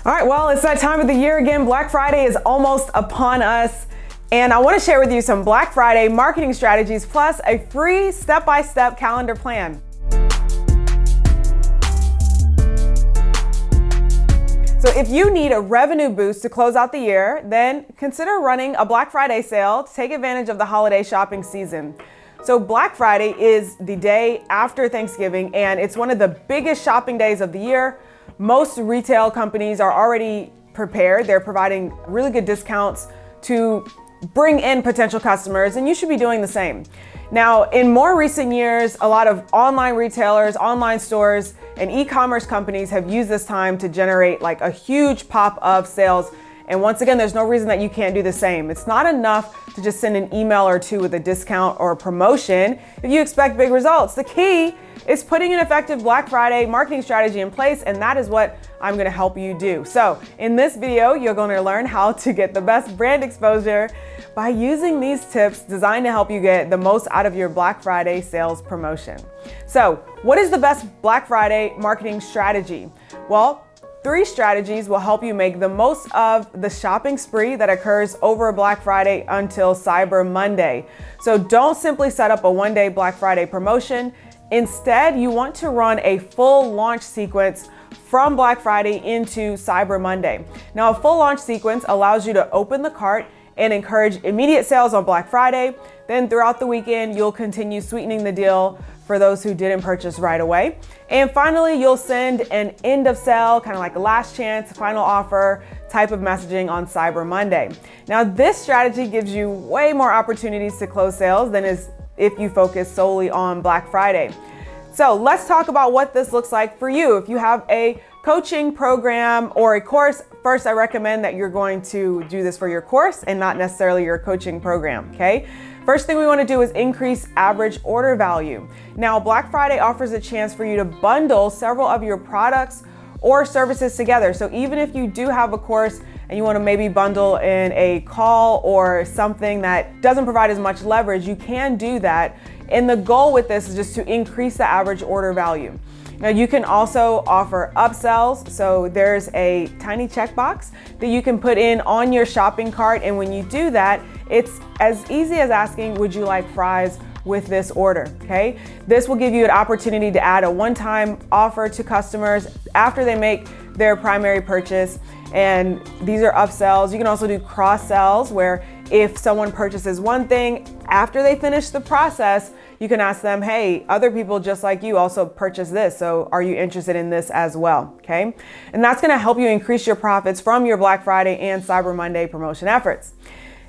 All right, well, it's that time of the year again. Black Friday is almost upon us. And I want to share with you some Black Friday marketing strategies plus a free step-by-step calendar plan. So if you need a revenue boost to close out the year, then consider running a Black Friday sale to take advantage of the holiday shopping season. So Black Friday is the day after Thanksgiving, and it's one of the biggest shopping days of the year. Most retail companies are already prepared. They're providing really good discounts to bring in potential customers, and you should be doing the same. Now, in more recent years, a lot of online retailers, online stores, and e-commerce companies have used this time to generate like a huge pop of sales. And once again, there's no reason that you can't do the same. It's not enough to just send an email or two with a discount or a promotion if you expect big results. The key is putting an effective Black Friday marketing strategy in place, and that is what I'm gonna help you do. So in this video, you're gonna learn how to get the best brand exposure by using these tips designed to help you get the most out of your Black Friday sales promotion. So what is the best Black Friday marketing strategy? Well, 3 strategies will help you make the most of the shopping spree that occurs over Black Friday until Cyber Monday. So don't simply set up a one-day Black Friday promotion. Instead, you want to run a full launch sequence from Black Friday into Cyber Monday. Now, a full launch sequence allows you to open the cart and encourage immediate sales on Black Friday. Then throughout the weekend, you'll continue sweetening the deal for those who didn't purchase right away. And finally, you'll send an end of sale, kind of like a last chance, final offer type of messaging on Cyber Monday. Now, this strategy gives you way more opportunities to close sales than is if you focus solely on Black Friday. So let's talk about what this looks like for you. If you have a coaching program or a course, first I recommend that you're going to do this for your course and not necessarily your coaching program, okay? First thing we want to do is increase average order value. Now, Black Friday offers a chance for you to bundle several of your products or services together. So even if you do have a course and you want to maybe bundle in a call or something that doesn't provide as much leverage, you can do that. And the goal with this is just to increase the average order value. Now, you can also offer upsells. So there's a tiny checkbox that you can put in on your shopping cart. And when you do that, it's as easy as asking, would you like fries with this order, okay? This will give you an opportunity to add a one-time offer to customers after they make their primary purchase. And these are upsells. You can also do cross sells, where if someone purchases one thing after they finish the process, you can ask them, hey, other people just like you also purchase this, so are you interested in this as well, okay? And that's gonna help you increase your profits from your Black Friday and Cyber Monday promotion efforts.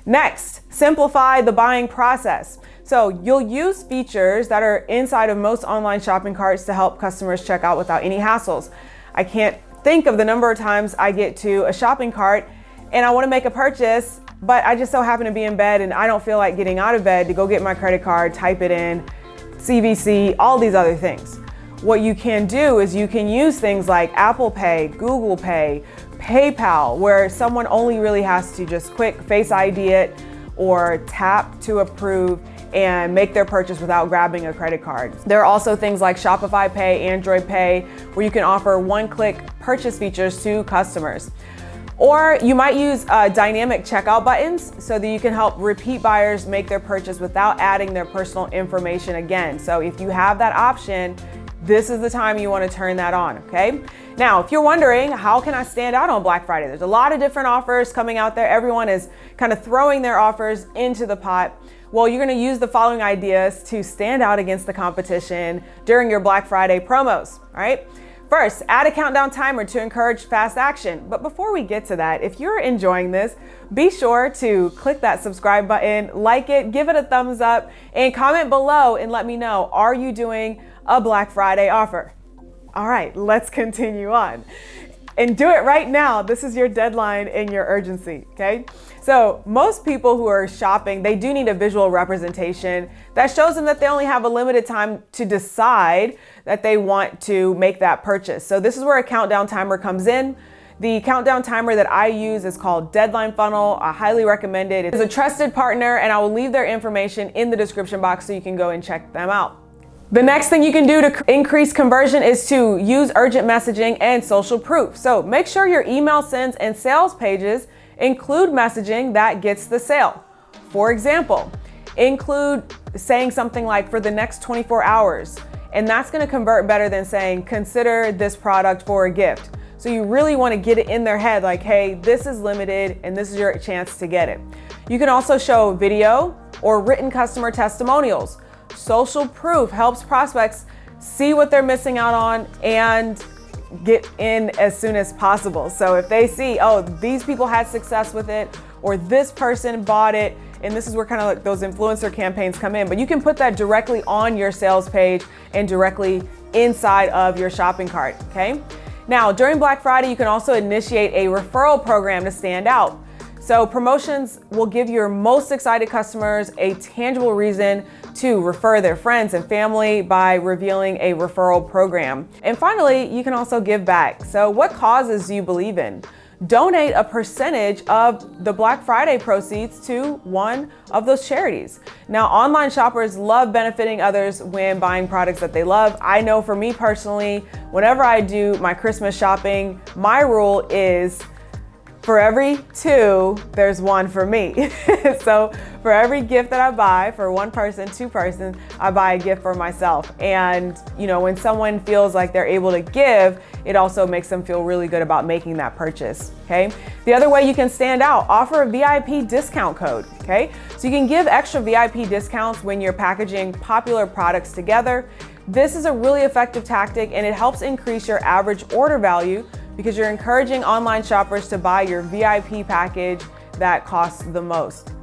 Next, simplify the buying process. So you'll use features that are inside of most online shopping carts to help customers check out without any hassles. I can't think of the number of times I get to a shopping cart and I want to make a purchase, but I just so happen to be in bed and I don't feel like getting out of bed to go get my credit card, type it in, CVC, all these other things. What you can do is you can use things like Apple Pay, Google Pay, PayPal, where someone only really has to just quick Face ID it or tap to approve and make their purchase without grabbing a credit card. There are also things like Shopify Pay, Android Pay, where you can offer one-click purchase features to customers. Or you might use dynamic checkout buttons so that you can help repeat buyers make their purchase without adding their personal information again. So if you have that option, this is the time you want to turn that on, okay? Now, if you're wondering, how can I stand out on Black Friday? There's a lot of different offers coming out there. Everyone is kind of throwing their offers into the pot. Well, you're going to use the following ideas to stand out against the competition during your Black Friday promos, all right? First, add a countdown timer to encourage fast action. But before we get to that, if you're enjoying this, be sure to click that subscribe button, like it, give it a thumbs up, and comment below and let me know, are you doing a Black Friday offer? All right, let's continue on. And do it right now. This is your deadline and your urgency, okay? So most people who are shopping, they do need a visual representation that shows them that they only have a limited time to decide that they want to make that purchase. So this is where a countdown timer comes in. The countdown timer that I use is called Deadline Funnel. I highly recommend it. It's a trusted partner, and I will leave their information in the description box so you can go and check them out. The next thing you can do to increase conversion is to use urgent messaging and social proof. So make sure your email sends and sales pages include messaging that gets the sale. For example, include saying something like for the next 24 hours, and that's going to convert better than saying consider this product for a gift. So you really want to get it in their head like, hey, this is limited and this is your chance to get it. You can also show video or written customer testimonials. Social proof helps prospects see what they're missing out on and get in as soon as possible. So if they see, oh, these people had success with it, or this person bought it, and this is where kind of like those influencer campaigns come in, but you can put that directly on your sales page and directly inside of your shopping cart, okay? Now, during Black Friday, you can also initiate a referral program to stand out. So promotions will give your most excited customers a tangible reason to refer their friends and family by revealing a referral program. And finally, you can also give back. So what causes do you believe in? Donate a percentage of the Black Friday proceeds to one of those charities. Now, online shoppers love benefiting others when buying products that they love. I know for me personally, whenever I do my Christmas shopping, my rule is for every two, there's one for me. So for every gift that I buy for one person, two persons, I buy a gift for myself. And you know, when someone feels like they're able to give, it also makes them feel really good about making that purchase, okay? The other way you can stand out, offer a VIP discount code, okay? So you can give extra VIP discounts when you're packaging popular products together. This is a really effective tactic and it helps increase your average order value because you're encouraging online shoppers to buy your VIP package that costs the most.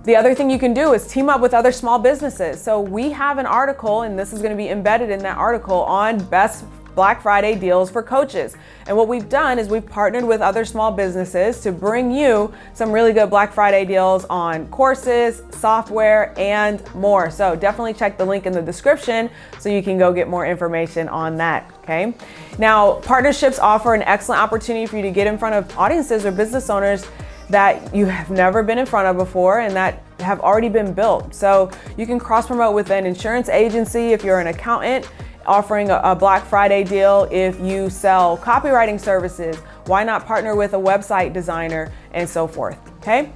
The other thing you can do is team up with other small businesses. So we have an article, and this is going to be embedded in that article, on best Black Friday deals for coaches. And what we've done is we've partnered with other small businesses to bring you some really good Black Friday deals on courses, software, and more. So definitely check the link in the description so you can go get more information on that, okay? Now, partnerships offer an excellent opportunity for you to get in front of audiences or business owners that you have never been in front of before and that have already been built. So you can cross promote with an insurance agency if you're an accountant, offering a Black Friday deal if you sell copywriting services. Why not partner with a website designer and so forth, okay?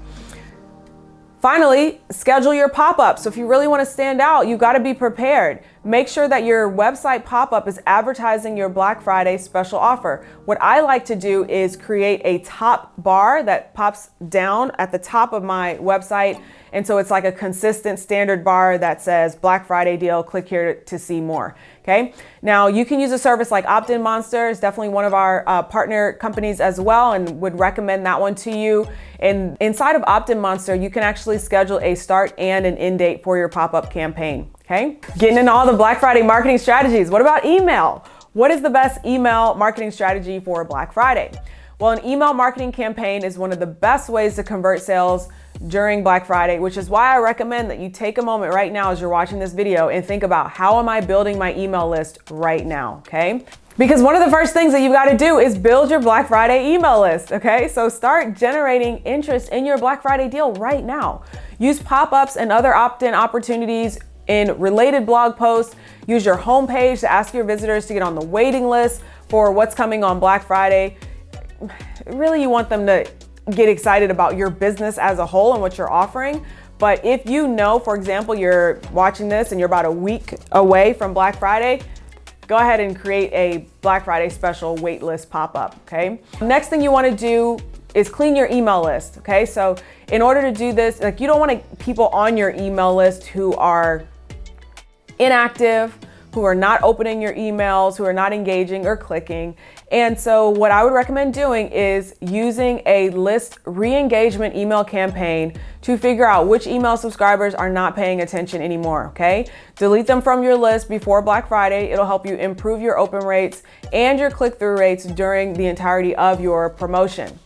Finally, schedule your pop-up. So if you really want to stand out, you got to be prepared. Make sure that your website pop-up is advertising your Black Friday special offer. What I like to do is create a top bar that pops down at the top of my website. And so it's like a consistent standard bar that says Black Friday deal, click here to see more, okay? Now you can use a service like Opt-in Monster. It's definitely one of our partner companies as well, and would recommend that one to you. And inside of Opt-in Monster, you can actually schedule a start and an end date for your pop-up campaign, okay? Getting into all the Black Friday marketing strategies. What about email? What is the best email marketing strategy for Black Friday? Well, an email marketing campaign is one of the best ways to convert sales during Black Friday, which is why I recommend that you take a moment right now as you're watching this video and think about, how am I building my email list right now, okay? Because one of the first things that you've got to do is build your Black Friday email list, okay? So start generating interest in your Black Friday deal right now. Use pop-ups and other opt-in opportunities in related blog posts. Use your homepage to ask your visitors to get on the waiting list for what's coming on Black Friday. Really, you want them to get excited about your business as a whole and what you're offering. But if you know, for example, you're watching this and you're about a week away from Black Friday, go ahead and create a Black Friday special waitlist pop-up, okay? Next thing you want to do is clean your email list, okay? So in order to do this, like, you don't want people on your email list who are inactive, who are not opening your emails, who are not engaging or clicking. And so what I would recommend doing is using a list re-engagement email campaign to figure out which email subscribers are not paying attention anymore, okay? Delete them from your list before Black Friday. It'll help you improve your open rates and your click-through rates during the entirety of your promotion,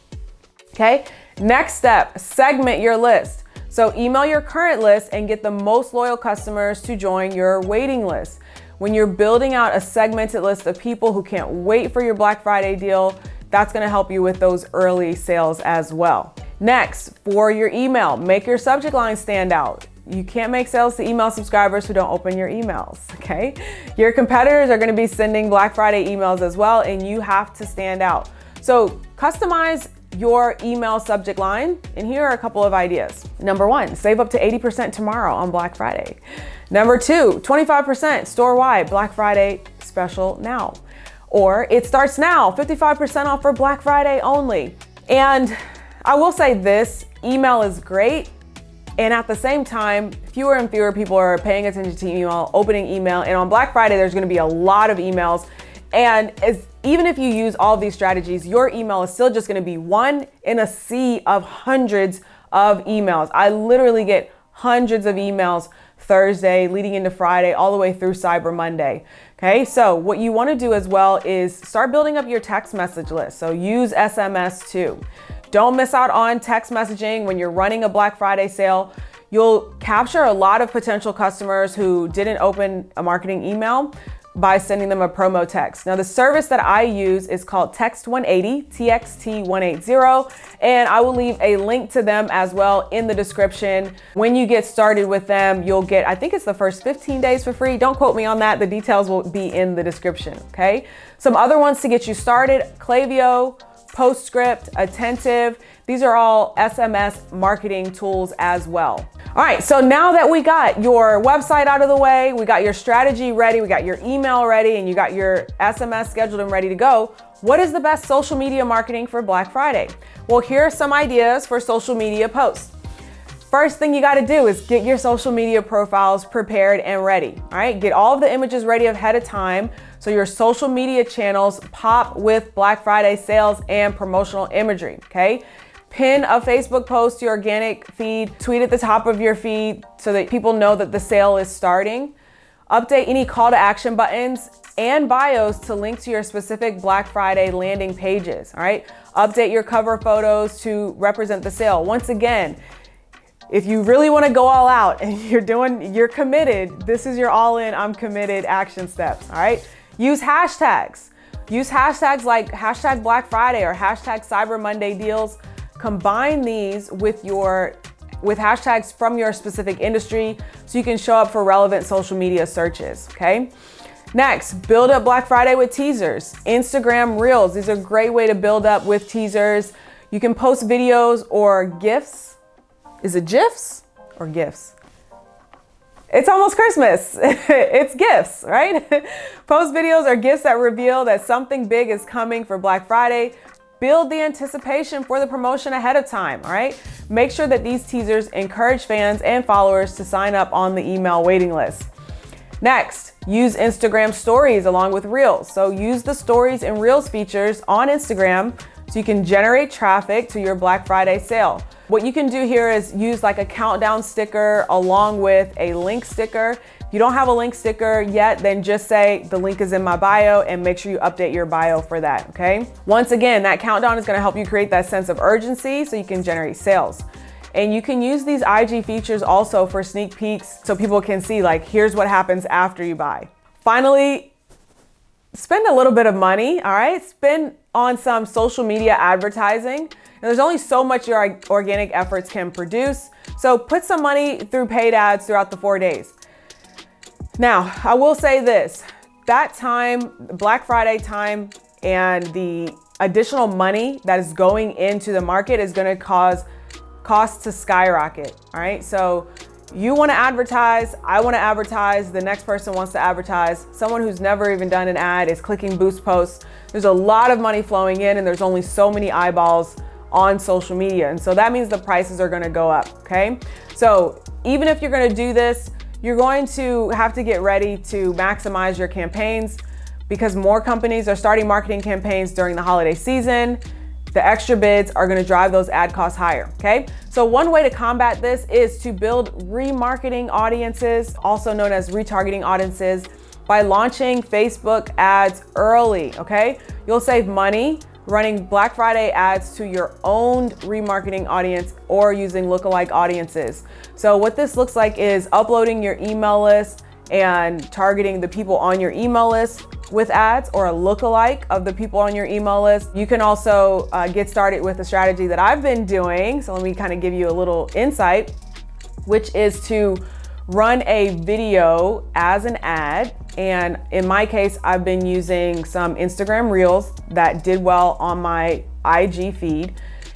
okay? Next step, segment your list. So email your current list and get the most loyal customers to join your waiting list. When you're building out a segmented list of people who can't wait for your Black Friday deal, that's gonna help you with those early sales as well. Next, for your email, make your subject line stand out. You can't make sales to email subscribers who don't open your emails, okay? Your competitors are gonna be sending Black Friday emails as well, and you have to stand out. So customize your email subject line, and here are a couple of ideas. Number one, save up to 80% tomorrow on Black Friday. Number two, 25% store-wide Black Friday special now. Or it starts now, 55% off for Black Friday only. And I will say this, email is great. And at the same time, fewer and fewer people are paying attention to email, opening email. And on Black Friday, there's gonna be a lot of emails. And even if you use all of these strategies, your email is still just gonna be one in a sea of hundreds of emails. I literally get hundreds of emails Thursday, leading into Friday, all the way through Cyber Monday. Okay, so what you wanna do as well is start building up your text message list. So use SMS too. Don't miss out on text messaging when you're running a Black Friday sale. You'll capture a lot of potential customers who didn't open a marketing email by sending them a promo text. Now, the service that I use is called Text 180, TXT 180, and I will leave a link to them as well in the description. When you get started with them, you'll get, I think it's the first 15 days for free. Don't quote me on that. The details will be in the description, okay? Some other ones to get you started, Klaviyo, Postscript, Attentive. These are all SMS marketing tools as well. All right, so now that we got your website out of the way, we got your strategy ready, we got your email ready, and you got your SMS scheduled and ready to go, what is the best social media marketing for Black Friday? Well, here are some ideas for social media posts. First thing you gotta do is get your social media profiles prepared and ready, all right? Get all of the images ready ahead of time so your social media channels pop with Black Friday sales and promotional imagery, okay? Pin a Facebook post to your organic feed, tweet at the top of your feed so that people know that the sale is starting. Update any call to action buttons and bios to link to your specific Black Friday landing pages, all right? Update your cover photos to represent the sale. Once again, if you really want to go all out and you're committed, this is your all in, I'm committed action steps, all right? Use hashtags. Use hashtags like hashtag Black Friday or hashtag Cyber Monday deals. Combine these with hashtags from your specific industry so you can show up for relevant social media searches, okay? Next, build up Black Friday with teasers. Instagram Reels, these are a great way to build up with teasers. You can post videos or GIFs. Is it GIFs or GIFs? It's almost Christmas. It's gifts, right? Post videos or gifts that reveal that something big is coming for Black Friday. Build the anticipation for the promotion ahead of time, all right? Make sure that these teasers encourage fans and followers to sign up on the email waiting list. Next, use Instagram stories along with Reels. So use the stories and Reels features on Instagram so you can generate traffic to your Black Friday sale. What you can do here is use like a countdown sticker along with a link sticker. If you don't have a link sticker yet, then just say the link is in my bio and make sure you update your bio for that, okay? Once again, that countdown is gonna help you create that sense of urgency so you can generate sales. And you can use these IG features also for sneak peeks so people can see like, here's what happens after you buy. Finally, spend a little bit of money, all right? Spend on some social media advertising. And there's only so much your organic efforts can produce. So put some money through paid ads throughout the 4 days. Now, I will say this, that time, Black Friday time, and the additional money that is going into the market is gonna cause costs to skyrocket, all right? So you wanna advertise, I wanna advertise, the next person wants to advertise, someone who's never even done an ad is clicking boost posts. There's a lot of money flowing in and there's only so many eyeballs on social media. And so that means the prices are gonna go up, okay? So even if you're gonna do this, you're going to have to get ready to maximize your campaigns because more companies are starting marketing campaigns during the holiday season. The extra bids are gonna drive those ad costs higher, okay? So one way to combat this is to build remarketing audiences, also known as retargeting audiences, by launching Facebook ads early, okay? You'll save money running Black Friday ads to your own remarketing audience or using lookalike audiences. So what this looks like is uploading your email list and targeting the people on your email list with ads or a lookalike of the people on your email list. You can also get started with a strategy that I've been doing. So let me kind of give you a little insight. which is to run a video as an ad. And in my case, I've been using some Instagram Reels that did well on my IG feed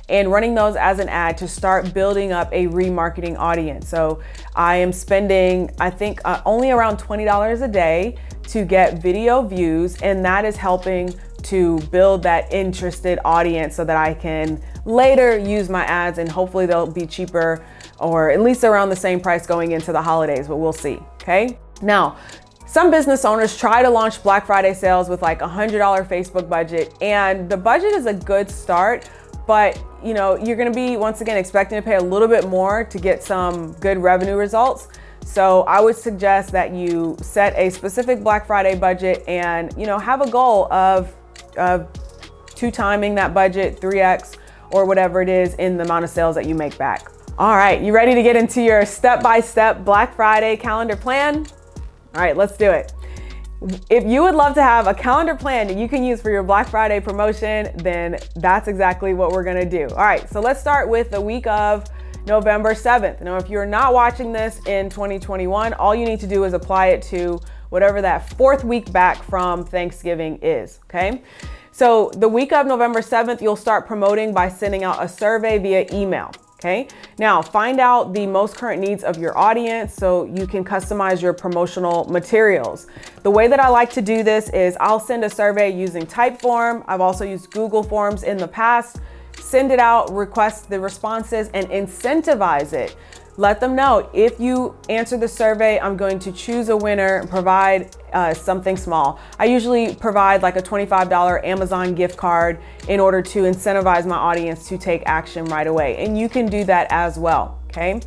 and running those as an ad to start building up a remarketing audience. So I am spending, I think, only around $20 a day to get video views, and that is helping to build that interested audience so that I can later use my ads, and hopefully they'll be cheaper or at least around the same price going into the holidays, but we'll see, okay? Now, some business owners try to launch Black Friday sales with like $100 Facebook budget, and the budget is a good start, but you know, you're gonna be, once again, expecting to pay a little bit more to get some good revenue results. So I would suggest that you set a specific Black Friday budget and, you know, have a goal of 2-timing that budget, 3x, or whatever it is in the amount of sales that you make back. All right, you ready to get into your step-by-step Black Friday calendar plan? All right, let's do it. If you would love to have a calendar plan that you can use for your Black Friday promotion, then that's exactly what we're gonna do. All right, so let's start with the week of November 7th. Now, if you're not watching this in 2021, all you need to do is apply it to whatever that 4th week back from Thanksgiving is, okay? So the week of November 7th, you'll start promoting by sending out a survey via email. Okay. Now find out the most current needs of your audience so you can customize your promotional materials. The way that I like to do this is I'll send a survey using Typeform. I've also used Google Forms in the past. Send it out, request the responses, and incentivize it. Let them know, if you answer the survey, I'm going to choose a winner and provide something small. I usually provide like a $25 Amazon gift card in order to incentivize my audience to take action right away. And you can do that as well, okay?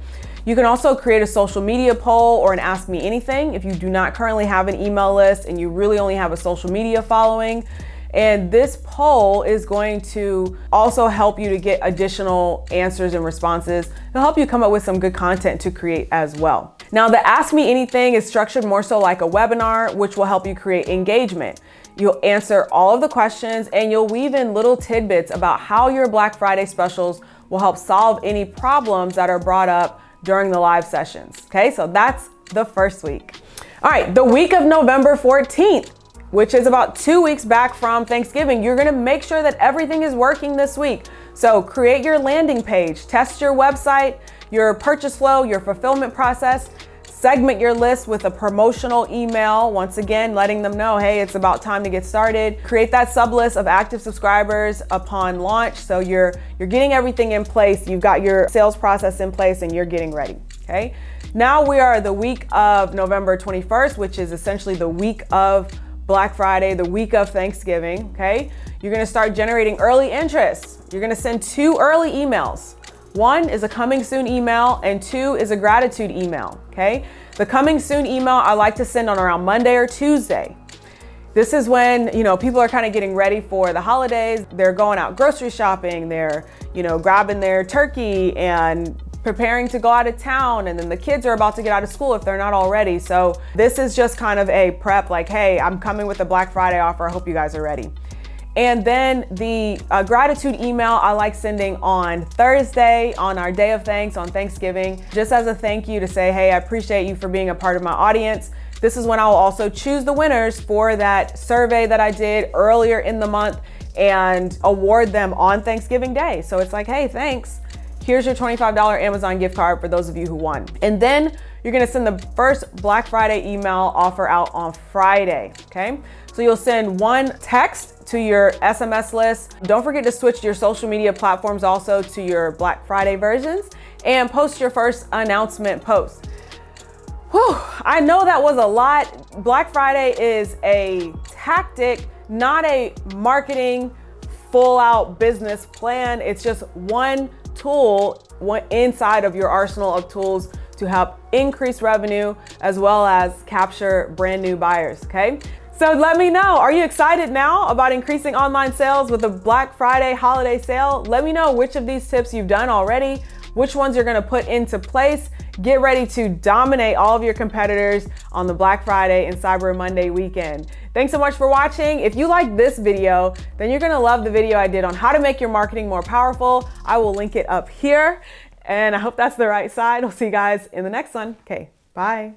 You can also create a social media poll or an Ask Me Anything if you do not currently have an email list and you really only have a social media following. And this poll is going to also help you to get additional answers and responses. It'll help you come up with some good content to create as well. Now, the Ask Me Anything is structured more so like a webinar, which will help you create engagement. You'll answer all of the questions and you'll weave in little tidbits about how your Black Friday specials will help solve any problems that are brought up during the live sessions. Okay, so that's the first week. All right, the week of November 14th. Which is about 2 weeks back from Thanksgiving. You're gonna make sure that everything is working this week. So create your landing page, test your website, your purchase flow, your fulfillment process, segment your list with a promotional email, once again, letting them know, hey, it's about time to get started. Create that sub list of active subscribers upon launch. So you're getting everything in place. You've got your sales process in place and you're getting ready, okay? Now we are the week of November 21st, which is essentially the week of Black Friday, the week of Thanksgiving, okay? You're gonna start generating early interest. You're gonna send 2 early emails. 1 is a coming soon email and 2 is a gratitude email, okay? The coming soon email I like to send on around Monday or Tuesday. This is when, you know, people are kind of getting ready for the holidays. They're going out grocery shopping. They're, you know, grabbing their turkey and preparing to go out of town, and then the kids are about to get out of school if they're not already. So this is just kind of a prep, like, hey, I'm coming with a Black Friday offer. I hope you guys are ready. And then the gratitude email I like sending on Thursday, on our day of thanks, on Thanksgiving, just as a thank you to say, hey, I appreciate you for being a part of my audience. This is when I will also choose the winners for that survey that I did earlier in the month and award them on Thanksgiving Day. So it's like, hey, thanks. Here's your $25 Amazon gift card for those of you who won. And then you're gonna send the first Black Friday email offer out on Friday, okay? So you'll send 1 text to your SMS list. Don't forget to switch your social media platforms also to your Black Friday versions and post your first announcement post. Whew, I know that was a lot. Black Friday is a tactic, not a marketing full out business plan. It's just one tool inside of your arsenal of tools to help increase revenue as well as capture brand new buyers, okay? So let me know, are you excited now about increasing online sales with the Black Friday holiday sale? Let me know which of these tips you've done already, which ones you're gonna put into place. Get ready to dominate all of your competitors on the Black Friday and Cyber Monday weekend. Thanks so much for watching. If you like this video, then you're gonna love the video I did on how to make your marketing more powerful. I will link it up here. And I hope that's the right side. I'll see you guys in the next one. Okay, bye.